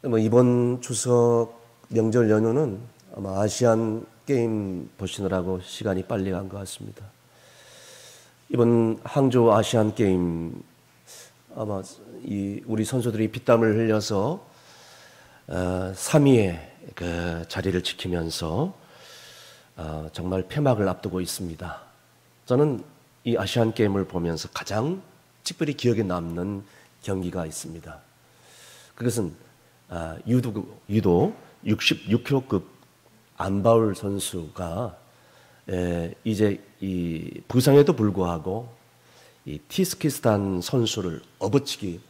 이번 추석 명절 연휴는 아마 아시안 게임 보시느라고 시간이 빨리 간 것 같습니다. 이번 항저우 아시안 게임 아마 우리 선수들이 피땀을 흘려서 3위의 그 자리를 지키면서 정말 폐막을 앞두고 있습니다. 저는 이 아시안 게임을 보면서 가장 특별히 기억에 남는 경기가 있습니다. 그것은 유도 66kg급 안바울 선수가 이제 이 부상에도 불구하고 이 티스키스탄 선수를 업어치기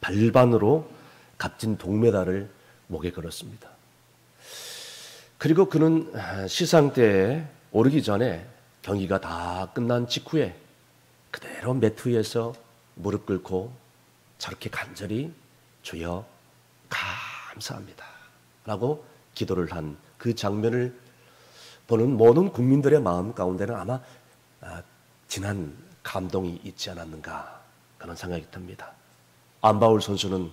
발반으로 값진 동메달을 목에 걸었습니다. 그리고 그는 시상대에 오르기 전에 경기가 다 끝난 직후에 그대로 매트 위에서 무릎 꿇고 저렇게 간절히 주여 감사합니다 라고 기도를 한 그 장면을 보는 모든 국민들의 마음 가운데는 아마 진한 감동이 있지 않았는가 그런 생각이 듭니다. 안바울 선수는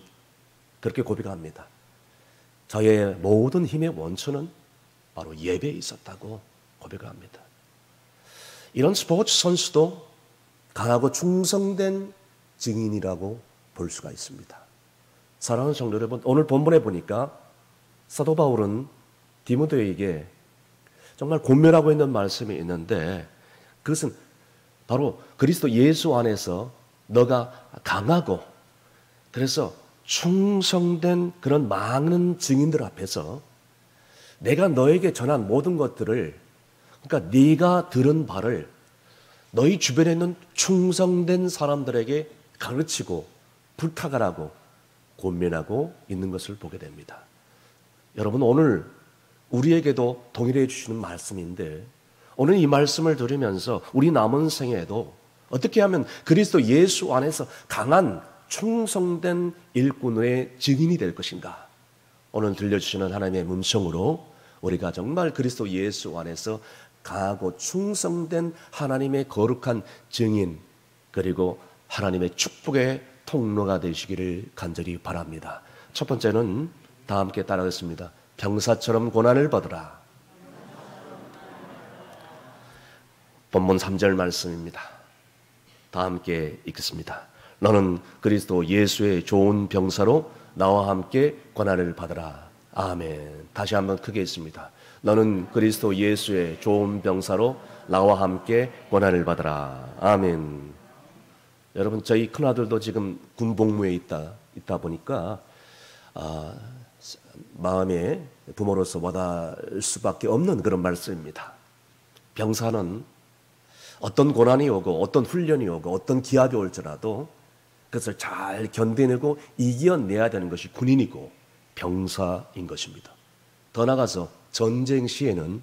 그렇게 고백합니다. 저의 모든 힘의 원천은 바로 예배에 있었다고 고백합니다. 이런 스포츠 선수도 강하고 충성된 증인이라고 볼 수가 있습니다. 사랑하는 성도 여러분, 오늘 본문에 보니까 사도 바울은 디모데에게 정말 권면하고 있는 말씀이 있는데 그것은 바로 그리스도 예수 안에서 너가 강하고 그래서 충성된 그런 많은 증인들 앞에서 내가 너에게 전한 모든 것들을 그러니까 네가 들은 바를 너희 주변에 있는 충성된 사람들에게 가르치고 부탁하라고 권면하고 있는 것을 보게 됩니다. 여러분 오늘 우리에게도 동일해 주시는 말씀인데 오늘 이 말씀을 들으면서 우리 남은 생에도 어떻게 하면 그리스도 예수 안에서 강한 충성된 일꾼의 증인이 될 것인가? 오늘 들려주시는 하나님의 음성으로 우리가 정말 그리스도 예수 안에서 강하고 충성된 하나님의 거룩한 증인 그리고 하나님의 축복의 통로가 되시기를 간절히 바랍니다. 첫 번째는 다 함께 따라하겠습니다. 병사처럼 고난을 받으라. 본문 3절 말씀입니다. 다 함께 읽겠습니다. 너는 그리스도 예수의 좋은 병사로 나와 함께 고난을 받으라. 아멘. 다시 한번 크게 읽습니다. 너는 그리스도 예수의 좋은 병사로 나와 함께 고난을 받으라. 아멘. 여러분 저희 큰아들도 지금 군복무에 있다 보니까 마음에 부모로서 와닿을 수밖에 없는 그런 말씀입니다. 병사는 어떤 고난이 오고 어떤 훈련이 오고 어떤 기합이 올지라도 그것을 잘 견뎌내고 이겨내야 되는 것이 군인이고 병사인 것입니다. 더 나아가서 전쟁 시에는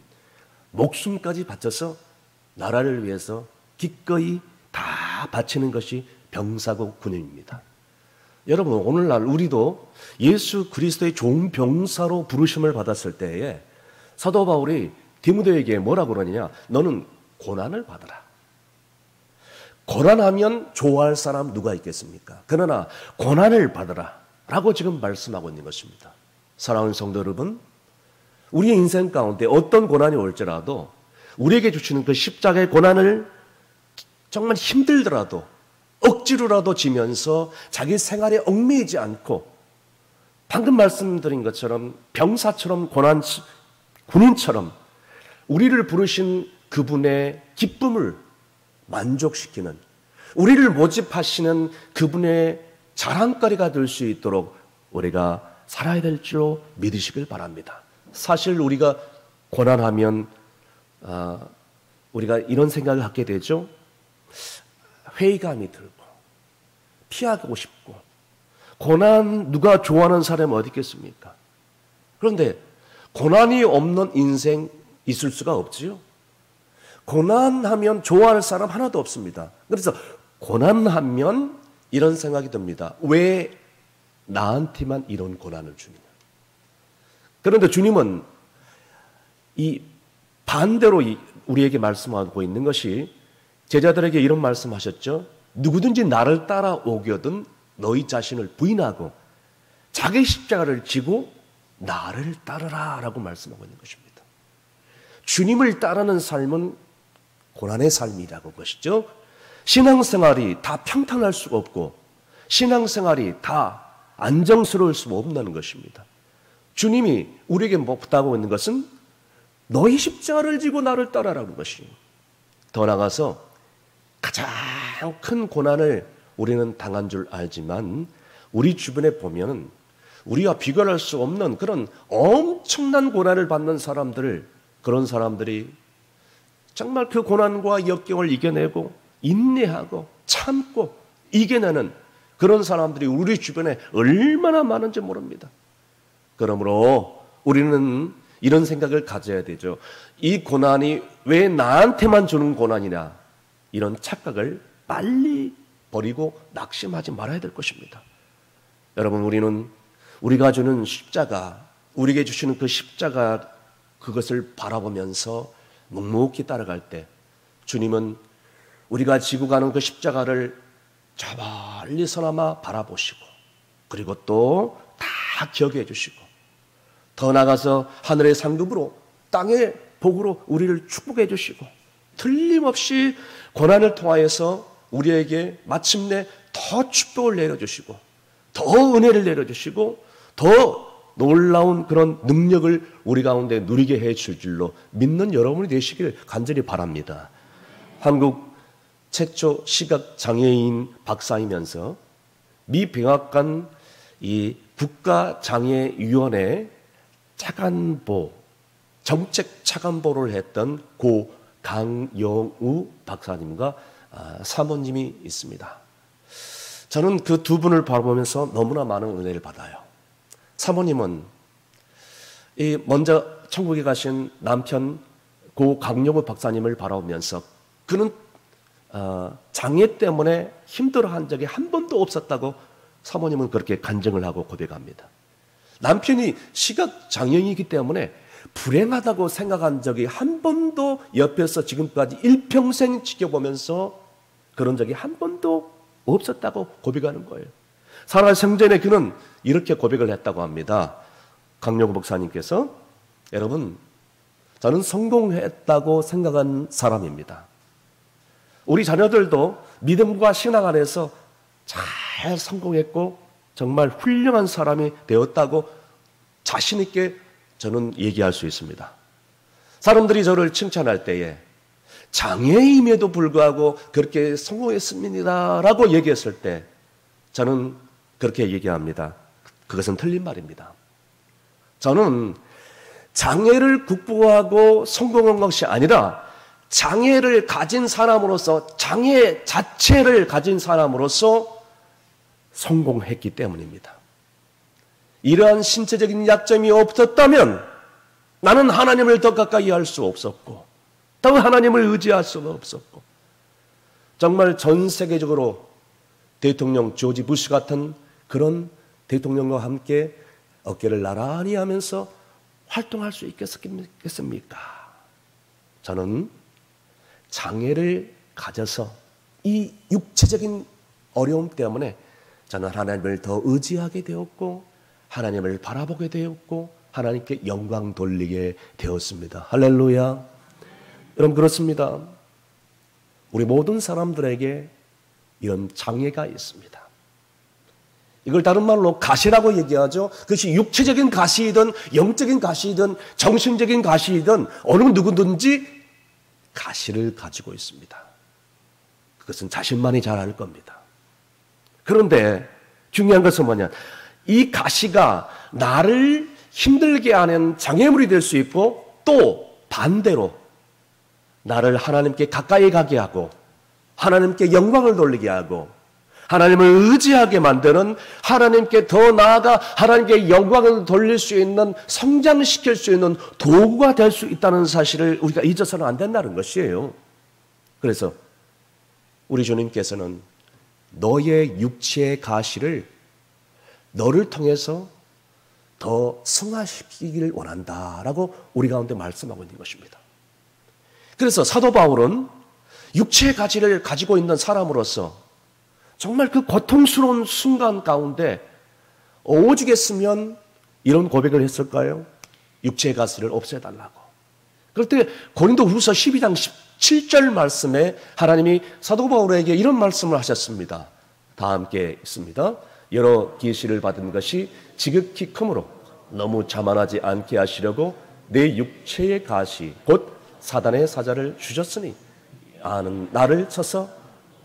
목숨까지 바쳐서 나라를 위해서 기꺼이 다 바치는 것이 병사고 군인입니다. 여러분 오늘날 우리도 예수 그리스도의 좋은 병사로 부르심을 받았을 때에 사도 바울이 디모데에게 뭐라고 그러느냐? 너는 고난을 받아라. 고난하면 좋아할 사람 누가 있겠습니까? 그러나 고난을 받아라 라고 지금 말씀하고 있는 것입니다. 사랑하는 성도 여러분, 우리의 인생 가운데 어떤 고난이 올지라도 우리에게 주시는 그 십자가의 고난을 정말 힘들더라도 억지로라도 지면서 자기 생활에 얽매이지 않고 방금 말씀드린 것처럼 병사처럼 군인처럼 우리를 부르신 그분의 기쁨을 만족시키는 우리를 모집하시는 그분의 자랑거리가 될 수 있도록 우리가 살아야 될 줄로 믿으시길 바랍니다. 사실 우리가 고난하면 우리가 이런 생각을 갖게 되죠. 회의감이 들고 피하고 싶고 고난 누가 좋아하는 사람이 어디 있겠습니까? 그런데 고난이 없는 인생 있을 수가 없지요. 고난하면 좋아할 사람 하나도 없습니다. 그래서 고난하면 이런 생각이 듭니다. 왜 나한테만 이런 고난을 주느냐? 그런데 주님은 이 반대로 우리에게 말씀하고 있는 것이 제자들에게 이런 말씀하셨죠. 누구든지 나를 따라오거든 너희 자신을 부인하고 자기 십자가를 지고 나를 따르라 라고 말씀하고 있는 것입니다. 주님을 따르는 삶은 고난의 삶이라고 것이죠. 신앙생활이 다 평탄할 수가 없고 신앙생활이 다 안정스러울 수 없는 것입니다. 주님이 우리에게 부탁하고 있는 것은 너희 십자가를 지고 나를 따라라는 것이에요. 더 나아가서 가장 큰 고난을 우리는 당한 줄 알지만 우리 주변에 보면 우리와 비교할 수 없는 그런 엄청난 고난을 받는 사람들을, 그런 사람들이 정말 그 고난과 역경을 이겨내고 인내하고 참고 이겨내는 그런 사람들이 우리 주변에 얼마나 많은지 모릅니다. 그러므로 우리는 이런 생각을 가져야 되죠. 이 고난이 왜 나한테만 주는 고난이냐, 이런 착각을 빨리 버리고 낙심하지 말아야 될 것입니다. 여러분, 우리는 우리가 주는 십자가, 우리에게 주시는 그 십자가, 그것을 바라보면서 묵묵히 따라갈 때 주님은 우리가 지고 가는 그 십자가를 저 멀리서나마 바라보시고, 그리고 또 다 기억해 주시고, 더 나아가서 하늘의 상급으로 땅의 복으로 우리를 축복해 주시고, 틀림없이 고난을 통하여서 우리에게 마침내 더 축복을 내려주시고, 더 은혜를 내려주시고, 더 놀라운 그런 능력을 우리 가운데 누리게 해줄 줄로 믿는 여러분이 되시길 간절히 바랍니다. 한국 최초 시각장애인 박사이면서 미 백악관 이 국가장애위원회 차관보, 정책 차관보를 했던 고 강영우 박사님과 사모님이 있습니다. 저는 그 두 분을 바라보면서 너무나 많은 은혜를 받아요. 사모님은 먼저 천국에 가신 남편 고 강영우 박사님을 바라보면서 그는 장애 때문에 힘들어한 적이 한 번도 없었다고 사모님은 그렇게 간증을 하고 고백합니다. 남편이 시각장애인이기 때문에 불행하다고 생각한 적이 한 번도 옆에서 지금까지 일평생 지켜보면서 그런 적이 한 번도 없었다고 고백하는 거예요. 살아생전에 그는 이렇게 고백을 했다고 합니다. 강영우 목사님께서, 여러분, 저는 성공했다고 생각한 사람입니다. 우리 자녀들도 믿음과 신앙 안에서 잘 성공했고 정말 훌륭한 사람이 되었다고 자신 있게 저는 얘기할 수 있습니다. 사람들이 저를 칭찬할 때에 장애임에도 불구하고 그렇게 성공했습니다 라고 얘기했을 때 저는 그렇게 얘기합니다. 그것은 틀린 말입니다. 저는 장애를 극복하고 성공한 것이 아니라 장애를 가진 사람으로서, 장애 자체를 가진 사람으로서 성공했기 때문입니다. 이러한 신체적인 약점이 없었다면 나는 하나님을 더 가까이 할 수 없었고, 더 하나님을 의지할 수가 없었고, 정말 전 세계적으로 대통령 조지 부시 같은 그런 대통령과 함께 어깨를 나란히 하면서 활동할 수 있겠습니까? 저는 장애를 가져서 이 육체적인 어려움 때문에 저는 하나님을 더 의지하게 되었고, 하나님을 바라보게 되었고, 하나님께 영광 돌리게 되었습니다. 할렐루야. 여러분, 그렇습니다. 우리 모든 사람들에게 이런 장애가 있습니다. 이걸 다른 말로 가시라고 얘기하죠. 그것이 육체적인 가시이든 영적인 가시이든 정신적인 가시이든 어느 누구든지 가시를 가지고 있습니다. 그것은 자신만이 잘 알 겁니다. 그런데 중요한 것은 뭐냐, 이 가시가 나를 힘들게 하는 장애물이 될 수 있고, 또 반대로 나를 하나님께 가까이 가게 하고 하나님께 영광을 돌리게 하고 하나님을 의지하게 만드는, 하나님께 더 나아가 하나님께 영광을 돌릴 수 있는, 성장시킬 수 있는 도구가 될 수 있다는 사실을 우리가 잊어서는 안 된다는 것이에요. 그래서 우리 주님께서는 너의 육체의 가시를 너를 통해서 더 승화시키기를 원한다라고 우리 가운데 말씀하고 있는 것입니다. 그래서 사도 바울은 육체의 가시를 가지고 있는 사람으로서 정말 그 고통스러운 순간 가운데 오죽했으면 이런 고백을 했을까요? 육체의 가시를 없애달라고. 그럴 때 고린도후서 12장 17절 말씀에 하나님이 사도 바울에게 이런 말씀을 하셨습니다. 다 함께 있습니다. 여러 계시를 받은 것이 지극히 크므로 너무 자만하지 않게 하시려고 내 육체의 가시 곧 사단의 사자를 주셨으니 아는 나를 쳐서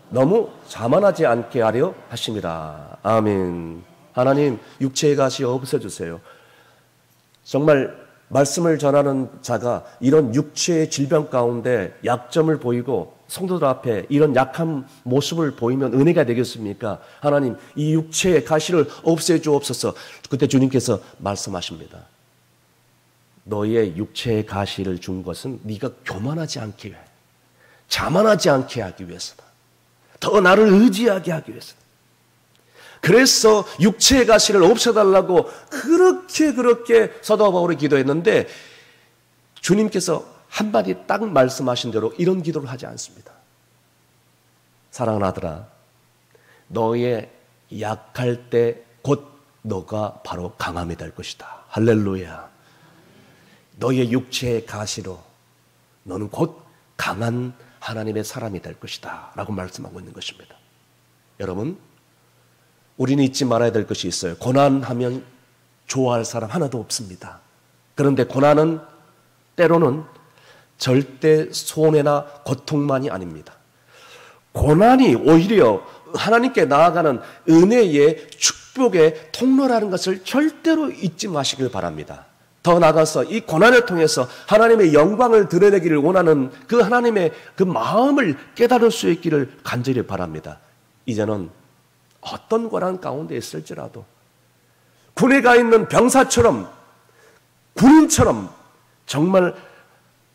너무 자만하지 않게 하려 하심이라. 아멘. 하나님 육체의 가시 없애주세요. 정말 말씀을 전하는 자가 이런 육체의 질병 가운데 약점을 보이고 성도들 앞에 이런 약한 모습을 보이면 은혜가 되겠습니까? 하나님 이 육체의 가시를 없애주옵소서. 그때 주님께서 말씀하십니다. 너의 육체의 가시를 준 것은 네가 교만하지 않게 위해, 자만하지 않게 하기 위해서다. 더 나를 의지하게 하기 위해서다. 그래서 육체의 가시를 없애달라고 그렇게 사도 바울이 기도했는데 주님께서 한마디 딱 말씀하신 대로 이런 기도를 하지 않습니다. 사랑하는 아들아, 너의 약할 때 곧 너가 바로 강함이 될 것이다. 할렐루야. 너의 육체의 가시로 너는 곧 강한 하나님의 사람이 될 것이다 라고 말씀하고 있는 것입니다. 여러분, 우리는 잊지 말아야 될 것이 있어요. 고난하면 좋아할 사람 하나도 없습니다. 그런데 고난은 때로는 절대 손해나 고통만이 아닙니다. 고난이 오히려 하나님께 나아가는 은혜의 축복의 통로라는 것을 절대로 잊지 마시길 바랍니다. 더 나아가서 이 고난을 통해서 하나님의 영광을 드러내기를 원하는 그 하나님의 그 마음을 깨달을 수 있기를 간절히 바랍니다. 이제는 어떤 고난 가운데 있을지라도 군에 가 있는 병사처럼 군인처럼 정말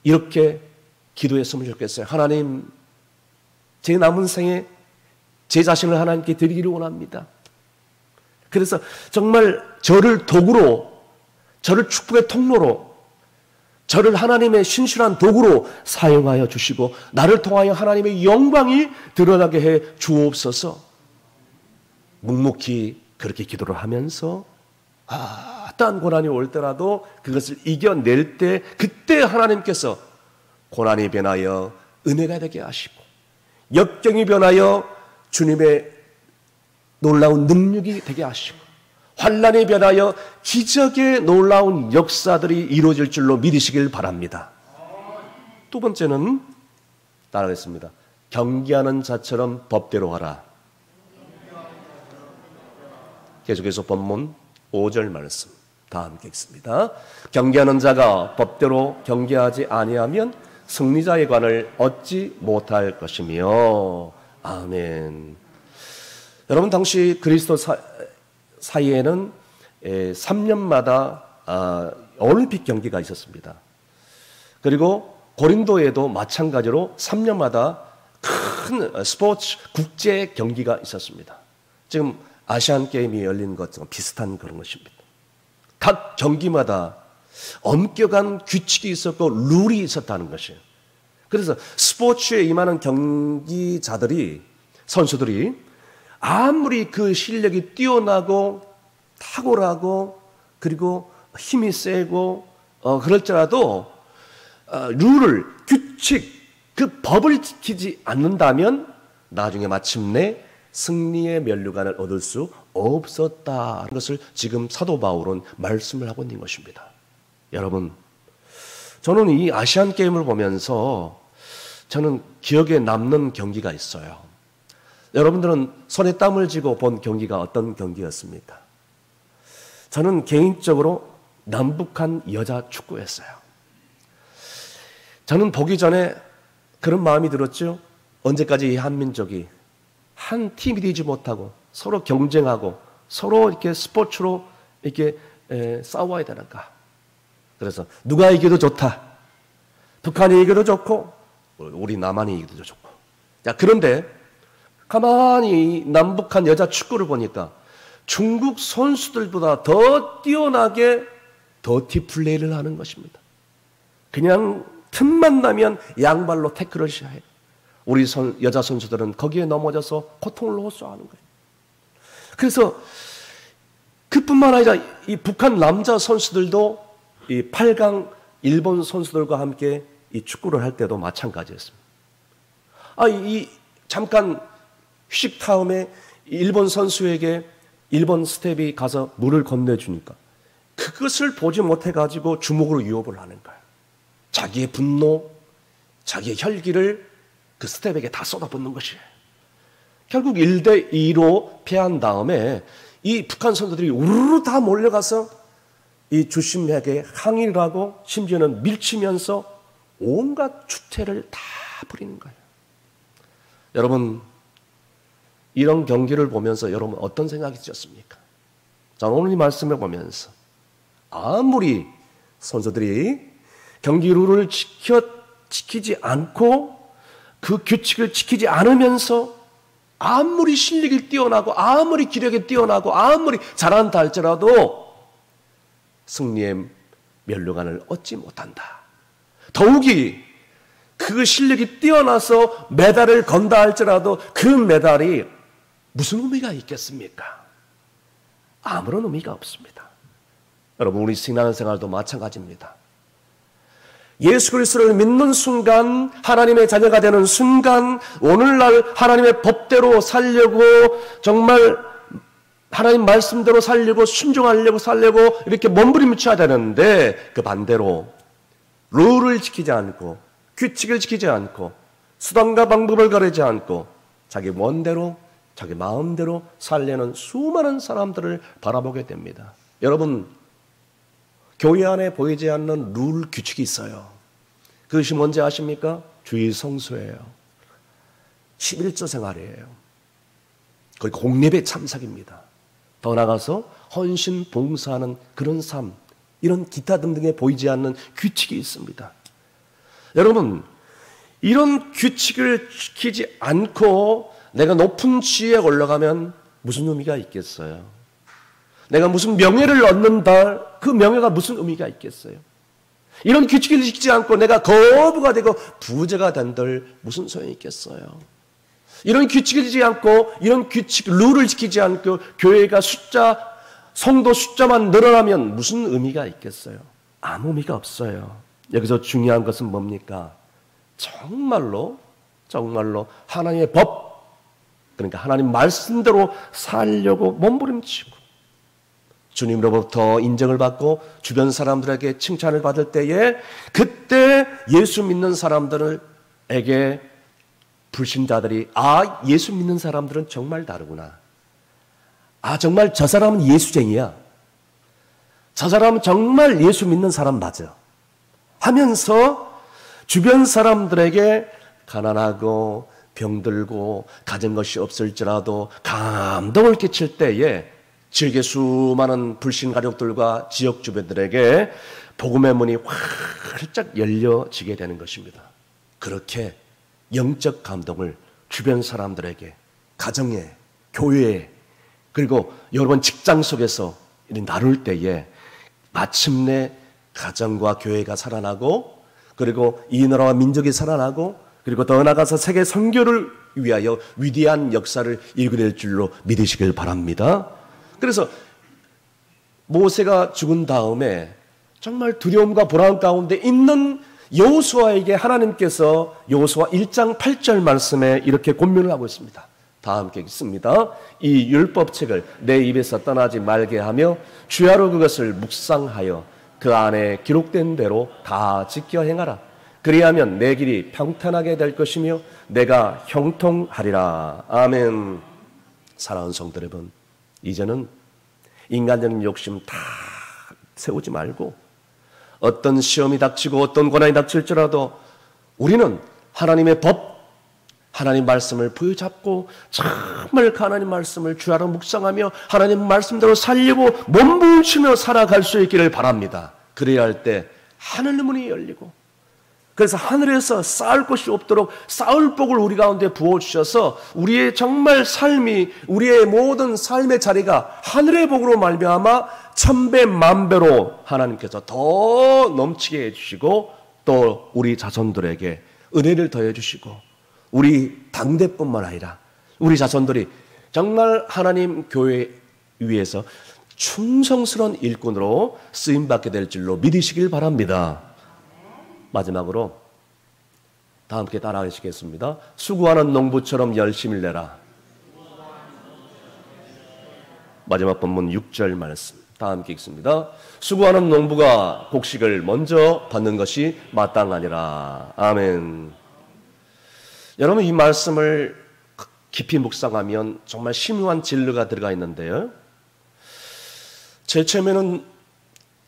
이렇게 기도했으면 좋겠어요. 하나님, 제 남은 생에 제 자신을 하나님께 드리기를 원합니다. 그래서 정말 저를 도구로, 저를 축복의 통로로, 저를 하나님의 신실한 도구로 사용하여 주시고 나를 통하여 하나님의 영광이 드러나게 해 주옵소서. 묵묵히 그렇게 기도를 하면서 어떠한 고난이 올 때라도 그것을 이겨낼 때 그때 하나님께서 고난이 변하여 은혜가 되게 하시고 역경이 변하여 주님의 놀라운 능력이 되게 하시고 환난이 변하여 기적의 놀라운 역사들이 이루어질 줄로 믿으시길 바랍니다. 두 번째는 따라하겠습니다. 경계하는 자처럼 법대로 하라. 계속해서 본문 5절 말씀 다 함께 읽습니다. 경계하는 자가 법대로 경계하지 아니하면 승리자의 관을 얻지 못할 것이며. 아멘. 여러분, 당시 그리스도 사이에는 3년마다 올림픽 경기가 있었습니다. 그리고 고린도에도 마찬가지로 3년마다 큰 스포츠 국제 경기가 있었습니다. 지금 아시안 게임이 열린 것과 비슷한 그런 것입니다. 각 경기마다 엄격한 규칙이 있었고 룰이 있었다는 것이에요. 그래서 스포츠에 임하는 경기자들이, 선수들이 아무리 그 실력이 뛰어나고 탁월하고 그리고 힘이 세고 그럴지라도 룰을, 규칙, 그 법을 지키지 않는다면 나중에 마침내 승리의 면류관을 얻을 수 없었다는 것을 지금 사도 바울은 말씀을 하고 있는 것입니다. 여러분, 저는 이 아시안 게임을 보면서 저는 기억에 남는 경기가 있어요. 여러분들은 손에 땀을 쥐고 본 경기가 어떤 경기였습니까? 저는 개인적으로 남북한 여자 축구였어요. 저는 보기 전에 그런 마음이 들었죠. 언제까지 이 한민족이 한 팀이 되지 못하고 서로 경쟁하고 서로 이렇게 스포츠로 이렇게 싸워야 되는가. 그래서 누가 이겨도 좋다. 북한이 이겨도 좋고 우리 남한이 이겨도 좋고. 자, 그런데 가만히 남북한 여자 축구를 보니까 중국 선수들보다 더 뛰어나게 더티 플레이를 하는 것입니다. 그냥 틈만 나면 양발로 태클을 시작해요. 우리 여자 선수들은 거기에 넘어져서 고통을 호소하는 거예요. 그래서 그뿐만 아니라 이 북한 남자 선수들도 이 8강 일본 선수들과 함께 이 축구를 할 때도 마찬가지였습니다. 이 잠깐 휴식 타임에 일본 선수에게 일본 스텝이 가서 물을 건네주니까 그것을 보지 못해가지고 주먹으로 유혹을 하는 거예요. 자기의 분노, 자기의 혈기를 그 스텝에게 다 쏟아붓는 것이에요. 결국 1대2로 패한 다음에 이 북한 선수들이 우르르 다 몰려가서 이 주심에게 항의를 하고 심지어는 밀치면서 온갖 추태를 다 부리는 거예요. 여러분, 이런 경기를 보면서 여러분 어떤 생각이 드셨습니까? 저는 오늘 이 말씀을 보면서 아무리 선수들이 경기 룰을 지키지 않고 그 규칙을 지키지 않으면서 아무리 실력이 뛰어나고 아무리 기력이 뛰어나고 아무리 잘한다 할지라도 승리의 면류관을 얻지 못한다. 더욱이 그 실력이 뛰어나서 메달을 건다 할지라도 그 메달이 무슨 의미가 있겠습니까? 아무런 의미가 없습니다. 여러분, 우리 신앙생활도 마찬가지입니다. 예수 그리스도를 믿는 순간, 하나님의 자녀가 되는 순간, 오늘날 하나님의 법대로 살려고, 정말 하나님 말씀대로 살려고, 순종하려고 살려고 이렇게 몸부림쳐야 되는데, 그 반대로 룰을 지키지 않고 규칙을 지키지 않고 수단과 방법을 가리지 않고 자기 원대로 자기 마음대로 살려는 수많은 사람들을 바라보게 됩니다. 여러분, 교회 안에 보이지 않는 룰 규칙이 있어요. 그것이 뭔지 아십니까? 주일 성수예요. 11조 생활이에요. 그리고 공예배 참석입니다. 더 나아가서 헌신 봉사하는 그런 삶, 이런 기타 등등에 보이지 않는 규칙이 있습니다. 여러분, 이런 규칙을 지키지 않고 내가 높은 지위에 올라가면 무슨 의미가 있겠어요? 내가 무슨 명예를 얻는다, 그 명예가 무슨 의미가 있겠어요? 이런 규칙을 지키지 않고 내가 거부가 되고 부자가 된들 무슨 소용이 있겠어요? 이런 규칙을 지키지 않고, 이런 규칙, 룰을 지키지 않고 교회가 성도 숫자만 늘어나면 무슨 의미가 있겠어요? 아무 의미가 없어요. 여기서 중요한 것은 뭡니까? 정말로 하나님의 법, 그러니까 하나님 말씀대로 살려고 몸부림치고 주님으로부터 인정을 받고 주변 사람들에게 칭찬을 받을 때에, 그때 예수 믿는 사람들에게 불신자들이 예수 믿는 사람들은 정말 다르구나. 정말 저 사람은 예수쟁이야. 저 사람은 정말 예수 믿는 사람 맞아. 하면서 주변 사람들에게 가난하고 병들고 가진 것이 없을지라도 감동을 끼칠 때에 지역의 수많은 불신가족들과 지역 주변들에게 복음의 문이 활짝 열려지게 되는 것입니다. 그렇게 영적 감동을 주변 사람들에게, 가정에, 교회에, 그리고 여러분 직장 속에서 나눌 때에 마침내 가정과 교회가 살아나고, 그리고 이 나라와 민족이 살아나고, 그리고 더 나아가서 세계 선교를 위하여 위대한 역사를 이끌어낼 줄로 믿으시길 바랍니다. 그래서 모세가 죽은 다음에 정말 두려움과 불안 가운데 있는 여호수아에게 하나님께서 여호수아 1장 8절 말씀에 이렇게 권면을 하고 있습니다. 다 함께 읽습니다. 이 율법책을 내 입에서 떠나지 말게 하며 주야로 그것을 묵상하여 그 안에 기록된 대로 다 지켜 행하라. 그리하면 내 길이 평탄하게 될 것이며 내가 형통하리라. 아멘. 사랑하는 성도 여러분, 이제는 인간적인 욕심 다 세우지 말고, 어떤 시험이 닥치고 어떤 고난이 닥칠지라도 우리는 하나님의 법, 하나님 말씀을 부여잡고 정말 하나님 말씀을 주야로 묵상하며 하나님 말씀대로 살려고 몸부림치며 살아갈 수 있기를 바랍니다. 그래야 할 때 하늘의 문이 열리고, 그래서 하늘에서 쌓을 것이 없도록 쌓을 복을 우리 가운데 부어주셔서 우리의 정말 삶이, 우리의 모든 삶의 자리가 하늘의 복으로 말미암아 천배 만배로 하나님께서 더 넘치게 해주시고, 또 우리 자손들에게 은혜를 더해주시고, 우리 당대뿐만 아니라 우리 자손들이 정말 하나님 교회 위에서 충성스러운 일꾼으로 쓰임받게 될 줄로 믿으시길 바랍니다. 마지막으로 다 함께 따라하시겠습니다. 수고하는 농부처럼 열심히 내라. 마지막 본문 6절 말씀 다 함께 읽습니다. 수고하는 농부가 곡식을 먼저 받는 것이 마땅하니라. 아멘. 여러분, 이 말씀을 깊이 묵상하면 정말 심오한 진리가 들어가 있는데요, 제일 처음에는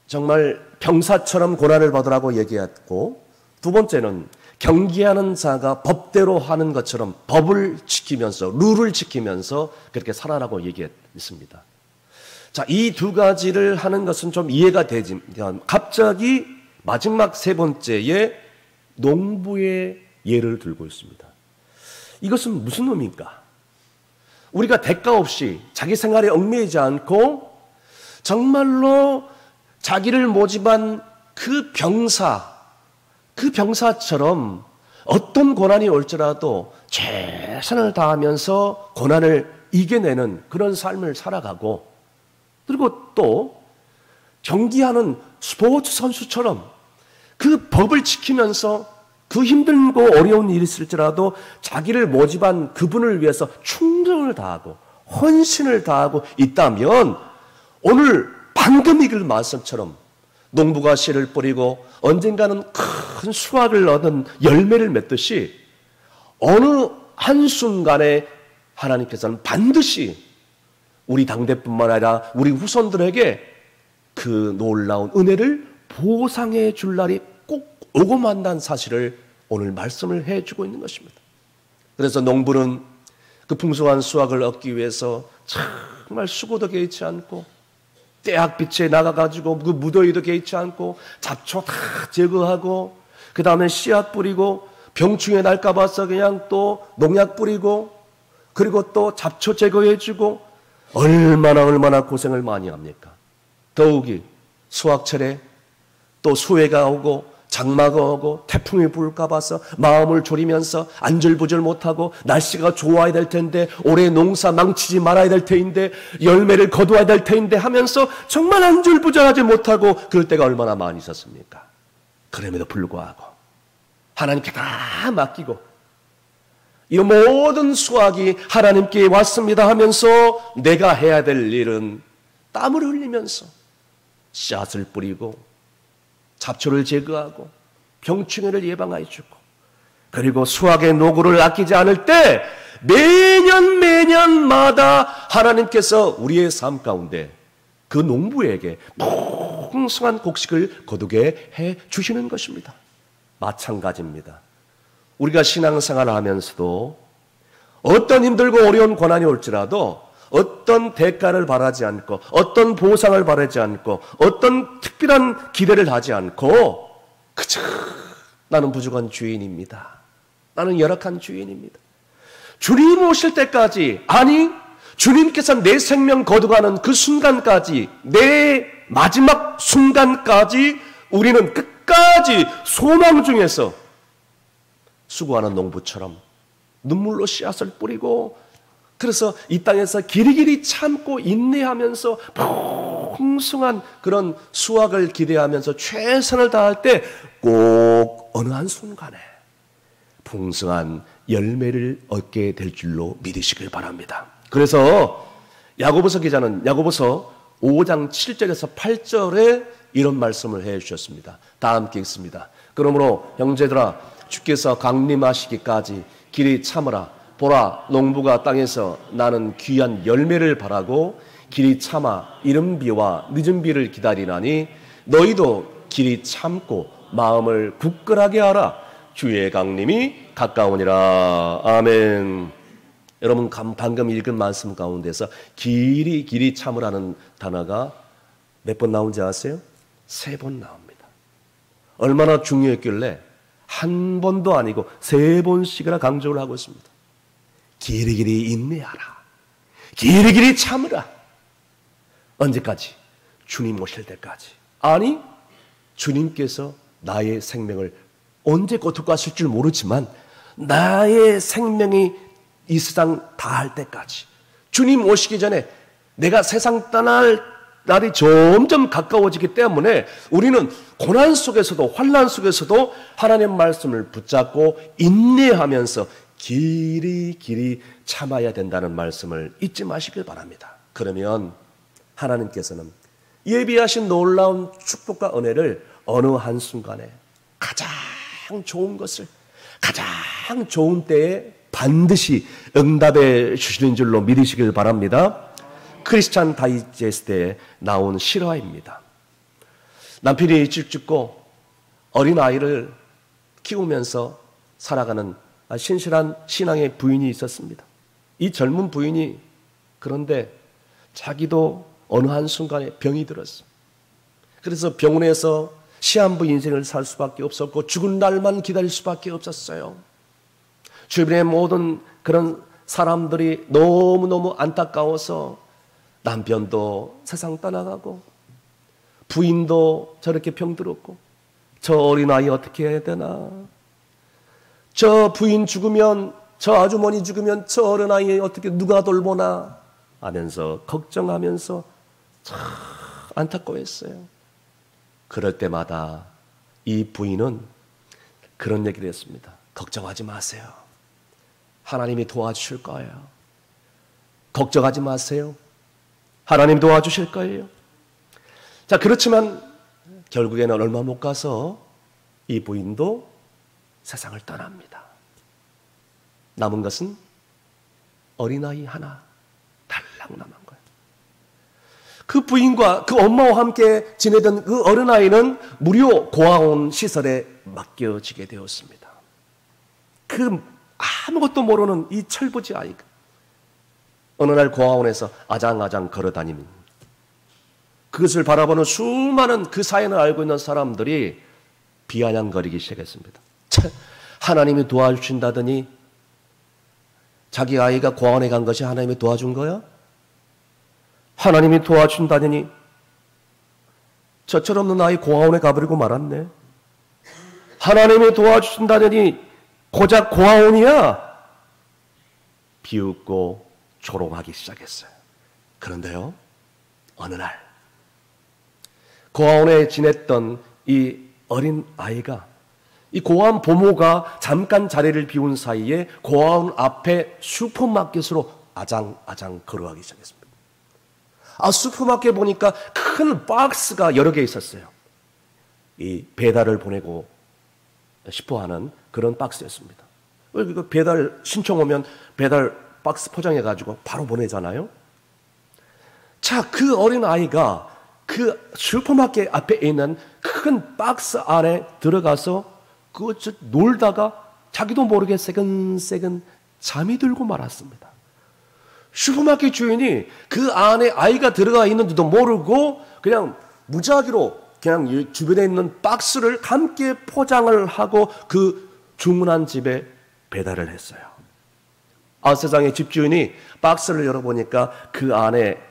정말 병사처럼 고난을 받으라고 얘기했고, 두 번째는 경계하는 자가 법대로 하는 것처럼 법을 지키면서, 룰을 지키면서 그렇게 살아라고 얘기했습니다. 자, 이 두 가지를 하는 것은 좀 이해가 되지만 갑자기 마지막 세 번째에 농부의 예를 들고 있습니다. 이것은 무슨 의미입니까? 우리가 대가 없이 자기 생활에 얽매이지 않고 정말로 자기를 모집한 그 병사처럼 어떤 고난이 올지라도 최선을 다하면서 고난을 이겨내는 그런 삶을 살아가고, 그리고 또 경기하는 스포츠 선수처럼 그 법을 지키면서 그 힘들고 어려운 일이 있을지라도 자기를 모집한 그분을 위해서 충성을 다하고 헌신을 다하고 있다면, 오늘 방금 읽은 말씀처럼 농부가 씨를 뿌리고 언젠가는 큰 수확을 얻은 열매를 맺듯이 어느 한순간에 하나님께서는 반드시 우리 당대뿐만 아니라 우리 후손들에게 그 놀라운 은혜를 보상해 줄 날이 꼭 오고 만다는 사실을 오늘 말씀을 해주고 있는 것입니다. 그래서 농부는 그 풍성한 수확을 얻기 위해서 정말 수고도 개의치 않고, 때학빛에 나가가지고 그 무더위도 개의치 않고, 잡초 다 제거하고, 그 다음에 씨앗 뿌리고, 병충해 날까 봐서 그냥 또 농약 뿌리고, 그리고 또 잡초 제거해주고, 얼마나 고생을 많이 합니까? 더욱이 수확철에 또 수해가 오고 장마가 오고 태풍이 불까 봐서 마음을 졸이면서 안절부절 못하고, 날씨가 좋아야 될 텐데 올해 농사 망치지 말아야 될 텐데 열매를 거두어야 될 텐데 하면서 정말 안절부절하지 못하고 그럴 때가 얼마나 많이 있었습니까? 그럼에도 불구하고 하나님께 다 맡기고 이 모든 수확이 하나님께 왔습니다 하면서 내가 해야 될 일은 땀을 흘리면서 씨앗을 뿌리고 잡초를 제거하고 병충해를 예방해 주고, 그리고 수확의 노고를 아끼지 않을 때 매년마다 하나님께서 우리의 삶 가운데 그 농부에게 풍성한 곡식을 거두게 해 주시는 것입니다. 마찬가지입니다. 우리가 신앙생활을 하면서도 어떤 힘들고 어려운 고난이 올지라도 어떤 대가를 바라지 않고, 어떤 보상을 바라지 않고, 어떤 특별한 기대를 하지 않고 그저 나는 부족한 주인입니다, 나는 열악한 주인입니다, 주님 오실 때까지, 아니 주님께서 내 생명 거두가는 그 순간까지, 내 마지막 순간까지 우리는 끝까지 소망 중에서 수고하는 농부처럼 눈물로 씨앗을 뿌리고, 그래서 이 땅에서 길이길이 참고 인내하면서 풍성한 그런 수확을 기대하면서 최선을 다할 때 꼭 어느 한순간에 풍성한 열매를 얻게 될 줄로 믿으시길 바랍니다. 그래서 야고보서 기자는 야고보서 5장 7절에서 8절에 이런 말씀을 해 주셨습니다. 다 함께 읽습니다. 그러므로 형제들아, 주께서 강림하시기까지 길이 참으라. 보라, 농부가 땅에서 나는 귀한 열매를 바라고 길이 참아 이른 비와 늦은 비를 기다리나니, 너희도 길이 참고 마음을 굳건하게 하라. 주의 강림이 가까우니라. 아멘. 여러분, 방금 읽은 말씀 가운데서 길이 참으라는 단어가 몇 번 나온지 아세요? 3번 나옵니다. 얼마나 중요했길래 한 번도 아니고 3번씩이나 강조를 하고 있습니다. 길이 인내하라. 길이 참으라. 언제까지? 주님 오실 때까지. 아니, 주님께서 나의 생명을 언제 거두고 가실 줄 모르지만 나의 생명이 이 세상 다할 때까지, 주님 오시기 전에 내가 세상 떠날 날이 점점 가까워지기 때문에 우리는 고난 속에서도 환난 속에서도 하나님 말씀을 붙잡고 인내하면서 길이 참아야 된다는 말씀을 잊지 마시길 바랍니다. 그러면 하나님께서는 예비하신 놀라운 축복과 은혜를 어느 한순간에 가장 좋은 것을 가장 좋은 때에 반드시 응답해 주시는 줄로 믿으시길 바랍니다. 크리스찬 다이제스트에 나온 실화입니다. 남편이 일찍 죽고 어린아이를 키우면서 살아가는 신실한 신앙의 부인이 있었습니다. 이 젊은 부인이 그런데 자기도 어느 한순간에 병이 들었어요. 그래서 병원에서 시한부 인생을 살 수밖에 없었고 죽은 날만 기다릴 수밖에 없었어요. 주변의 모든 그런 사람들이 너무너무 안타까워서 남편도 세상 떠나가고 부인도 저렇게 병들었고 저 어린아이 어떻게 해야 되나, 저 부인 죽으면, 저 아주머니 죽으면 저 어린아이 어떻게 누가 돌보나 하면서 걱정하면서 참 안타까워했어요. 그럴 때마다 이 부인은 그런 얘기를 했습니다. 걱정하지 마세요. 하나님이 도와주실 거예요. 걱정하지 마세요. 하나님 도와주실 거예요. 자, 그렇지만 결국에는 얼마 못 가서 이 부인도 세상을 떠납니다. 남은 것은 어린아이 하나 달랑 남은 거예요. 그 부인과 그 엄마와 함께 지내던 그 어린아이는 무료 고아원 시설에 맡겨지게 되었습니다. 그 아무것도 모르는 이 철부지 아이가 어느 날 고아원에서 아장아장 걸어다니는, 그것을 바라보는 수많은 그 사연을 알고 있는 사람들이 비아냥거리기 시작했습니다. 하나님이 도와주신다더니 자기 아이가 고아원에 간 것이 하나님이 도와준 거야? 하나님이 도와준다더니 저 철없는 아이 고아원에 가버리고 말았네. 하나님이 도와주신다더니 고작 고아원이야? 비웃고 조롱하기 시작했어요. 그런데요, 어느 날 고아원에 지냈던 이 어린 아이가 이 고아원 부모가 잠깐 자리를 비운 사이에 고아원 앞에 슈퍼마켓으로 아장아장 걸어가기 시작했습니다. 슈퍼마켓 보니까 큰 박스가 여러 개 있었어요. 이 배달을 보내고 싶어 하는 그런 박스였습니다. 배달 신청 오면 배달 박스 포장해가지고 바로 보내잖아요. 자, 그 어린 아이가 그 슈퍼마켓 앞에 있는 큰 박스 안에 들어가서 그것 놀다가 자기도 모르게 새근새근 잠이 들고 말았습니다. 슈퍼마켓 주인이 그 안에 아이가 들어가 있는지도 모르고 그냥 무작위로 그냥 주변에 있는 박스를 함께 포장을 하고 그 주문한 집에 배달을 했어요. 세상에 집주인이 박스를 열어보니까 그 안에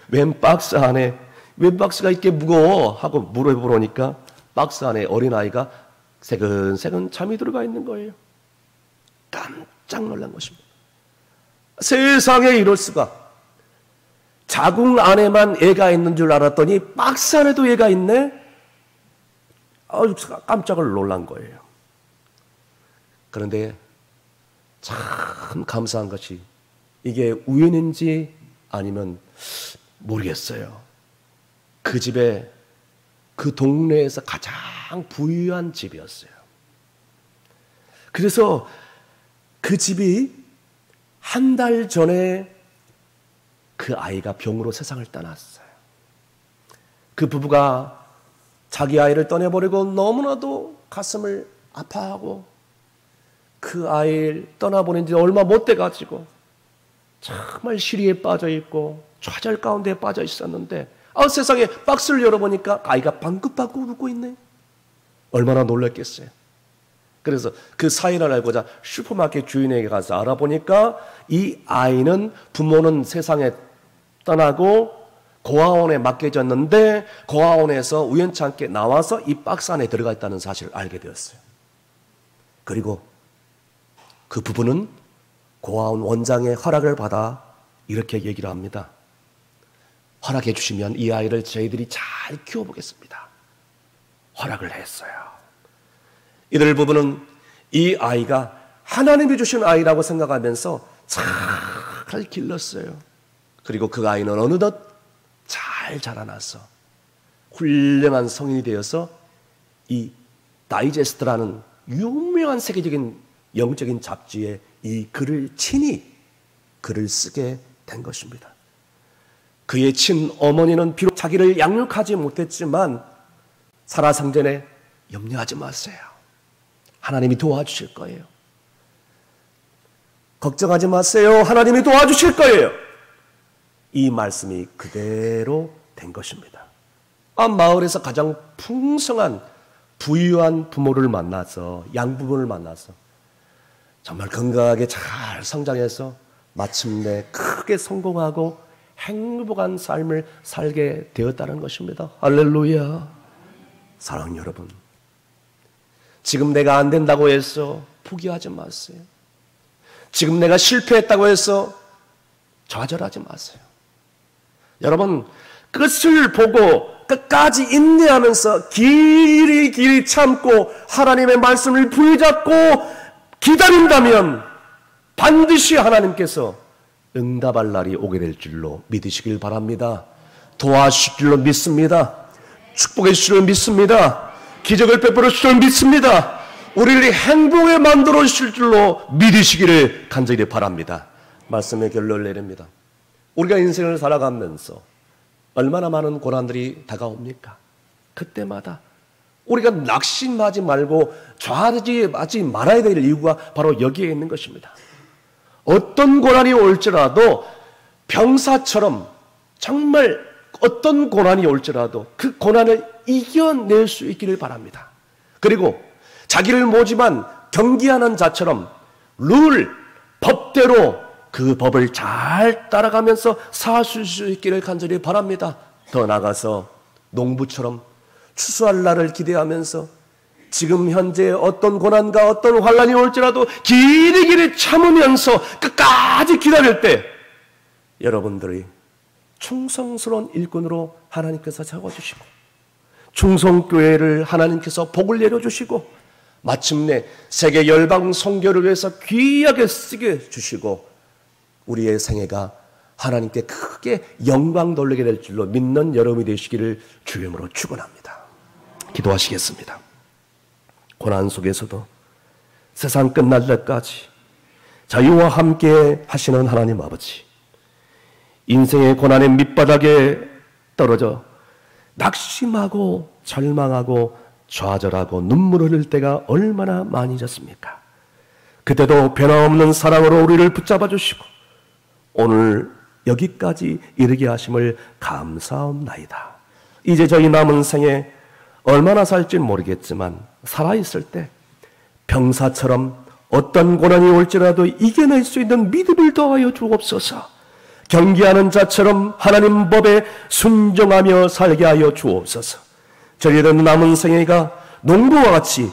웬 박스 안에 웬 박스가 이렇게 무거워 하고 물어보니까 박스 안에 어린아이가 새근새근 잠이 들어가 있는 거예요. 깜짝 놀란 것입니다. 세상에 이럴 수가. 자궁 안에만 애가 있는 줄 알았더니 박스 안에도 애가 있네? 깜짝을 놀란 거예요. 그런데 참 감사한 것이 이게 우연인지 아니면 모르겠어요. 그 집에 그 동네에서 가장 부유한 집이었어요. 그래서 그 집이 한 달 전에 그 아이가 병으로 세상을 떠났어요. 그 부부가 자기 아이를 떠내버리고 너무나도 가슴을 아파하고 그 아이를 떠나보낸 지 얼마 못 돼가지고 정말 시리에 빠져있고 좌절 가운데 빠져 있었는데 세상에 박스를 열어보니까 아이가 방긋방긋 웃고 있네. 얼마나 놀랐겠어요. 그래서 그 사연을 알고자 슈퍼마켓 주인에게 가서 알아보니까 이 아이는 부모는 세상에 떠나고 고아원에 맡겨졌는데 고아원에서 우연찮게 나와서 이 박스 안에 들어가 있다는 사실을 알게 되었어요. 그리고 그 부부는 고아원 원장의 허락을 받아 이렇게 얘기를 합니다. 허락해 주시면 이 아이를 저희들이 잘 키워보겠습니다. 허락을 했어요. 이들 부부는 이 아이가 하나님이 주신 아이라고 생각하면서 잘 길렀어요. 그리고 그 아이는 어느덧 잘 자라나서 훌륭한 성인이 되어서 이 다이제스트라는 유명한 세계적인 영적인 잡지에 이 글을 친히 글을 쓰게 된 것입니다. 그의 친어머니는 비록 자기를 양육하지 못했지만 살아생전에 염려하지 마세요. 하나님이 도와주실 거예요. 걱정하지 마세요. 하나님이 도와주실 거예요. 이 말씀이 그대로 된 것입니다. 마을에서 가장 풍성한 부유한 부모를 만나서 양부모를 만나서 정말 건강하게 잘 성장해서 마침내 크게 성공하고 행복한 삶을 살게 되었다는 것입니다. 할렐루야. 사랑하는 여러분, 지금 내가 안 된다고 해서 포기하지 마세요. 지금 내가 실패했다고 해서 좌절하지 마세요. 여러분, 끝을 보고 끝까지 인내하면서 길이 참고 하나님의 말씀을 붙잡고 기다린다면 반드시 하나님께서 응답할 날이 오게 될 줄로 믿으시길 바랍니다. 도와주실 줄로 믿습니다. 축복해 주실 줄 믿습니다. 기적을 베풀어 주실 줄 믿습니다. 우리를 행복에 만들어 주실 줄로 믿으시기를 간절히 바랍니다. 말씀의 결론을 내립니다. 우리가 인생을 살아가면서 얼마나 많은 고난들이 다가옵니까? 그때마다 우리가 낙심하지 말고 좌절하지 말아야 될 이유가 바로 여기에 있는 것입니다. 어떤 고난이 올지라도 병사처럼 정말 어떤 고난이 올지라도 그 고난을 이겨낼 수 있기를 바랍니다. 그리고 자기를 모지만 경기하는 자처럼 룰, 법대로 그 법을 잘 따라가면서 사실 수 있기를 간절히 바랍니다. 더 나아가서 농부처럼 추수할 날을 기대하면서 지금 현재 어떤 고난과 어떤 환난이 올지라도 길이 참으면서 끝까지 기다릴 때 여러분들이 충성스러운 일꾼으로 하나님께서 세워주시고 충성교회를 하나님께서 복을 내려주시고 마침내 세계 열방 선교를 위해서 귀하게 쓰게 주시고 우리의 생애가 하나님께 크게 영광 돌리게 될 줄로 믿는 여러분이 되시기를 주님으로 축원합니다. 기도하시겠습니다. 고난 속에서도 세상 끝날 때까지 자유와 함께 하시는 하나님 아버지, 인생의 고난의 밑바닥에 떨어져 낙심하고 절망하고 좌절하고 눈물 흘릴 때가 얼마나 많이졌습니까? 그때도 변함없는 사랑으로 우리를 붙잡아 주시고 오늘 여기까지 이르게 하심을 감사합나이다. 이제 저희 남은 생에 얼마나 살지 모르겠지만 살아있을 때 병사처럼 어떤 고난이 올지라도 이겨낼 수 있는 믿음을 더하여 주옵소서. 경기하는 자처럼 하나님 법에 순종하며 살게 하여 주옵소서. 저희들은 남은 생애가 농부와 같이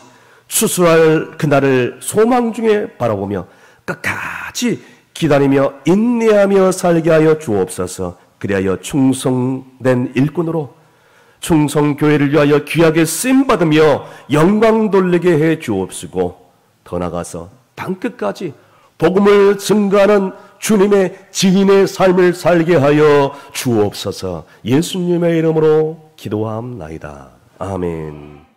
추수할 그날을 소망 중에 바라보며 끝까지 기다리며 인내하며 살게 하여 주옵소서. 그리하여 충성된 일꾼으로 충성교회를 위하여 귀하게 쓰임받으며 영광 돌리게 해 주옵시고 더 나아가서 땅끝까지 복음을 증거하는 주님의 증인의 삶을 살게 하여 주옵소서. 예수님의 이름으로 기도함나이다. 아멘.